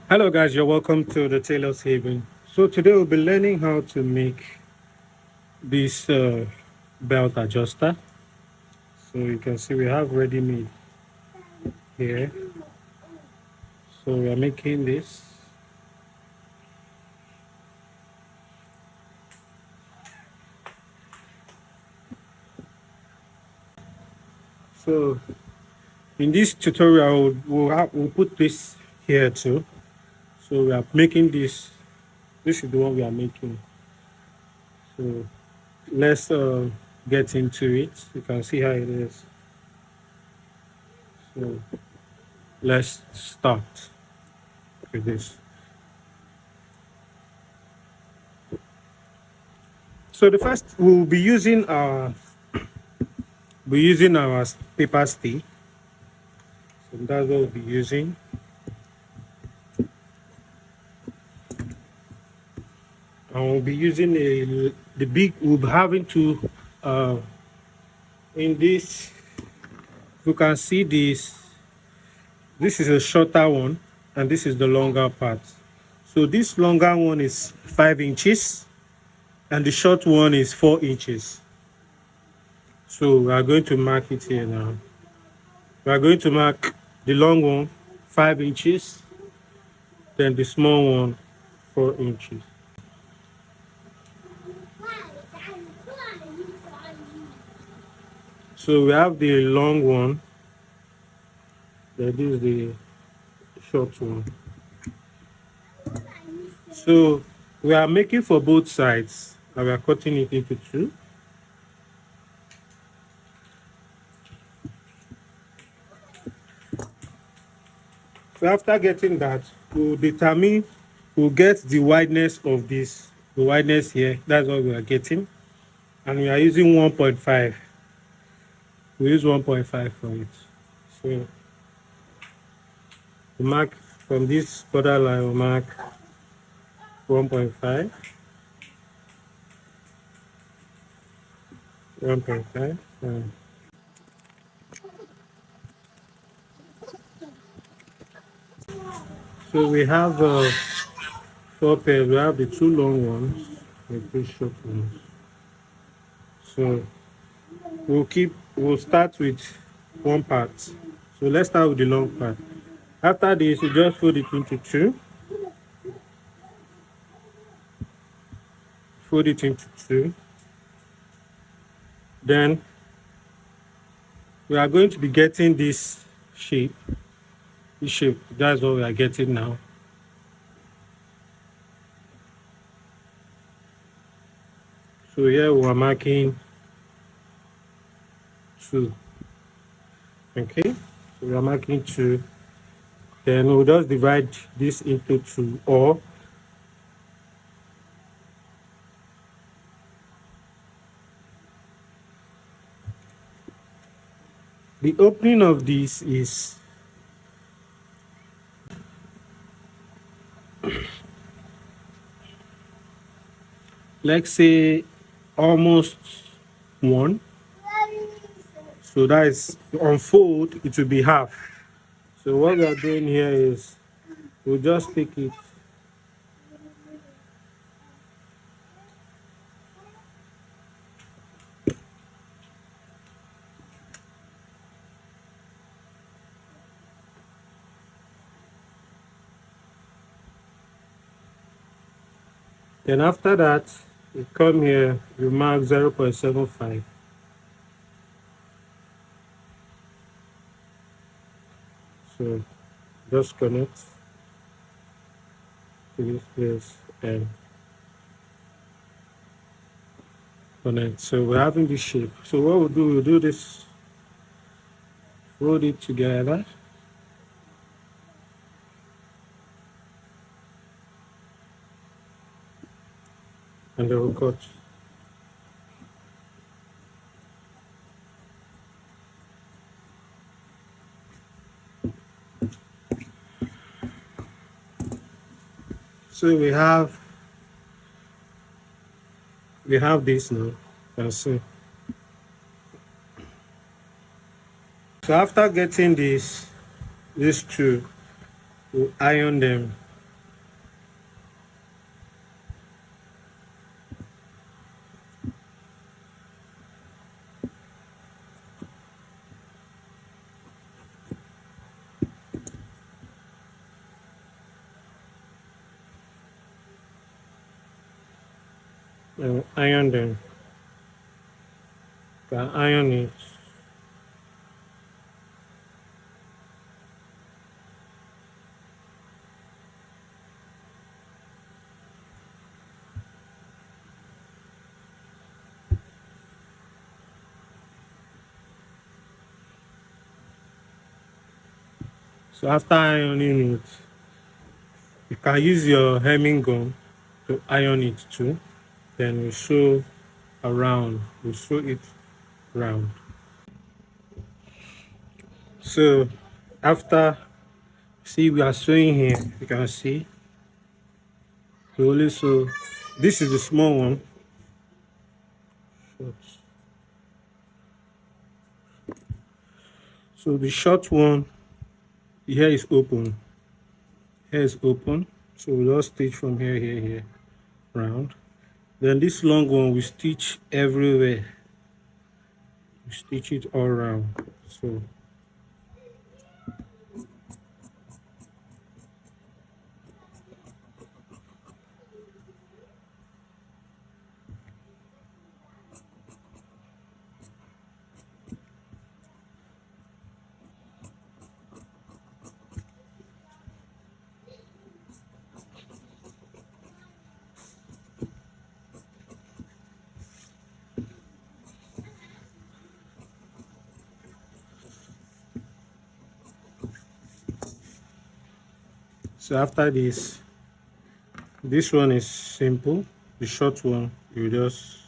Hello guys, you're welcome to the Tailor's Haven. So today we'll be learning how to make this belt adjuster. So you can see we have ready made here. So we are making this. So in this tutorial we'll put this here too. So we are making this. This is the one we are making. So let's get into it. You can see how it is. So let's start with this. So the first we'll be using our paper stay. So that's what we'll be using. And we'll be using we'll be having to in this, you can see this is a shorter one and this is the longer part. So this longer one is 5 inches and the short one is 4 inches. So we are going to mark it here now. We are going to mark the long one 5 inches, then the small one 4 inches. So we have the long one, then this is the short one. So we are making for both sides and we are cutting it into two. So after getting that, we'll get the wideness of this, the wideness here. That's what we are getting. And we are using 1.5. We use 1.5 for it. So we mark from this borderline, we mark 1.5. 1.5. So we have 4 pairs. We have the 2 long ones and 2 short ones. So we'll start with one part. So let's start with the long part. After this, you just fold it into 2. Fold it into 2. Then we are going to be getting this shape. This shape, that's what we are getting now. So here we are marking 2. Okay, so we are marking 2. Then we'll just divide this into 2, or the opening of this is let's say almost 1. So that is unfold, it will be half. So what we are doing here is we'll just take it then after that you come here, you mark 0.75. So just connect to this place and connect. So we're having this shape. So what we'll do this, fold it together. And then we'll cut. So we have this now. You can see. So after getting these 2, we'll iron them Iron them. Can iron it. So after ironing it, you can use your hemming gun to iron it too. Then we sew around. We sew it round. So after, see, we are sewing here. You can see we only sew. This is the small one. So the short one here is open. Here is open. So we just stitch from here, here, round. Then this long one we stitch everywhere. We stitch it all around. So after this one is simple. The short one, you just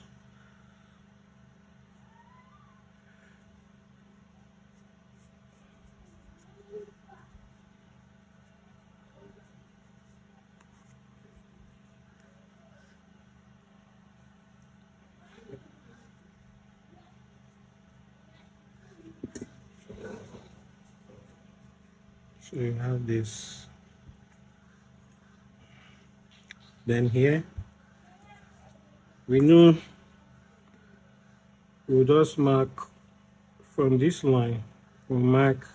so you have this. Then here we know we'll just mark from this line. We'll mark.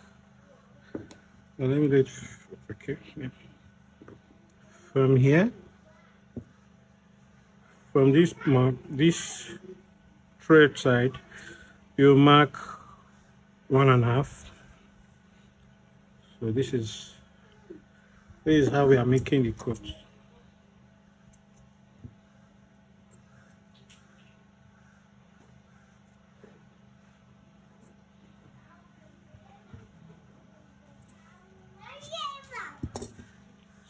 Let me do it. Okay. Yeah. From here, from this mark, this thread side, you mark 1.5. So this is how we are making the cut.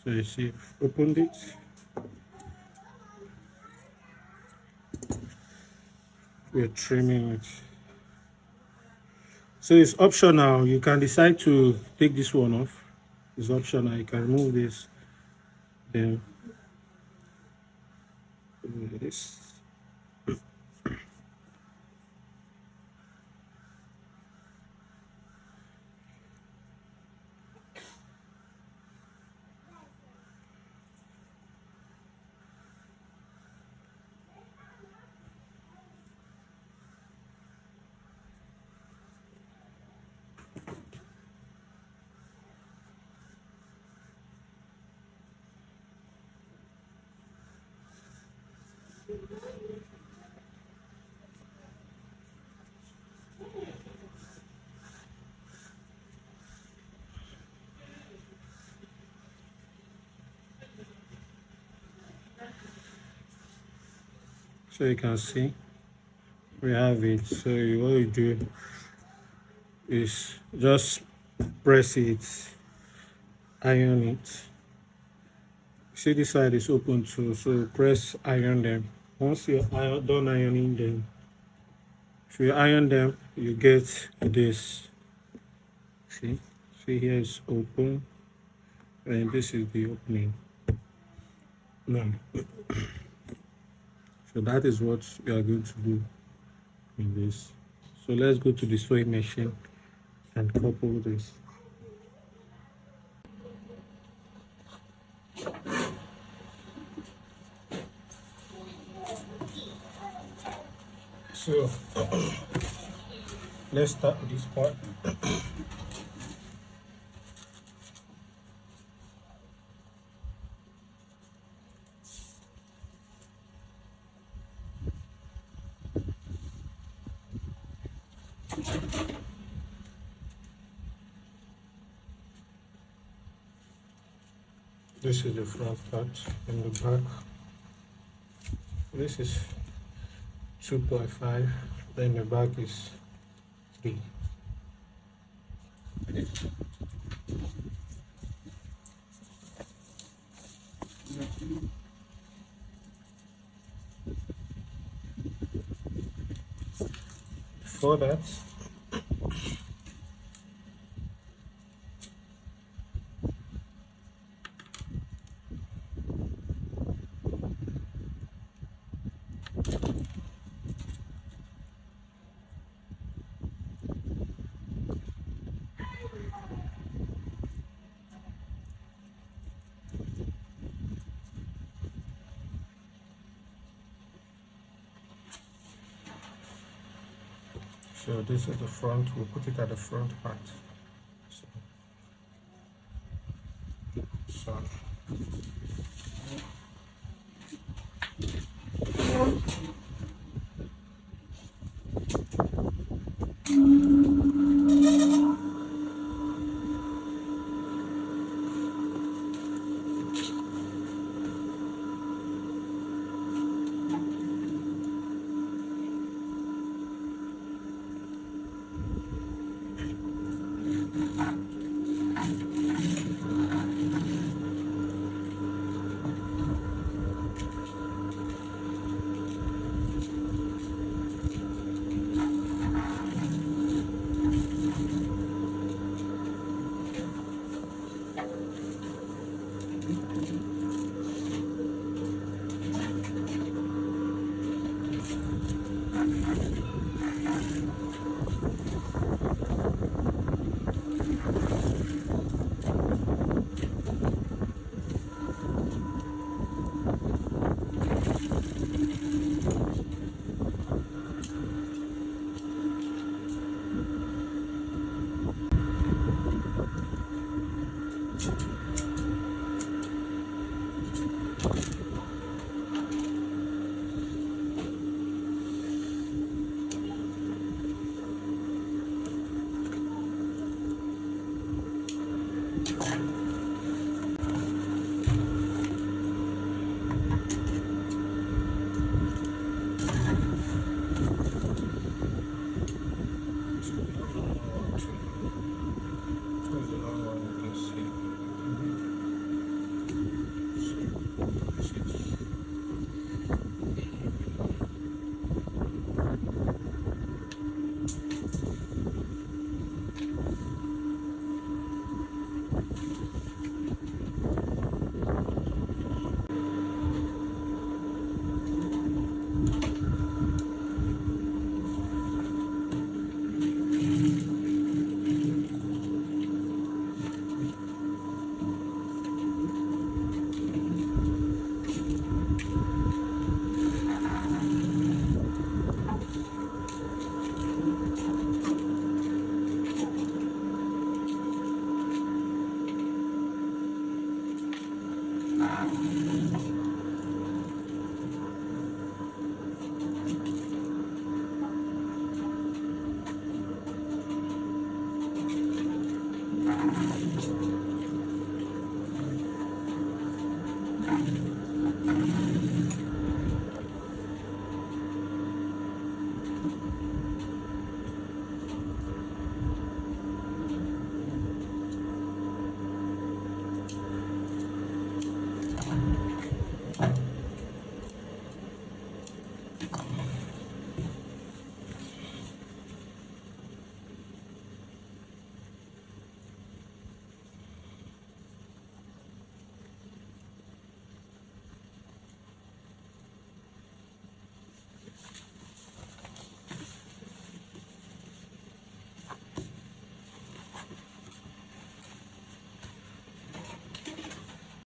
So you see, opened it. We're trimming it. So it's optional. You can decide to take this one off. It's optional. You can remove this. Then this. So you can see we have it. So what you do is just press it, iron it. See, this side is open too, so press iron them. Once you're done ironing them, if you iron them, you get this. See here is open, and this is the opening. Now, so that is what we are going to do in this. So let's go to the sewing machine and couple this. So let's start with this part. This is the front part and the back. This is 2.5, then the back is 3. Before that, so this is the front, we'll put it at the front part. So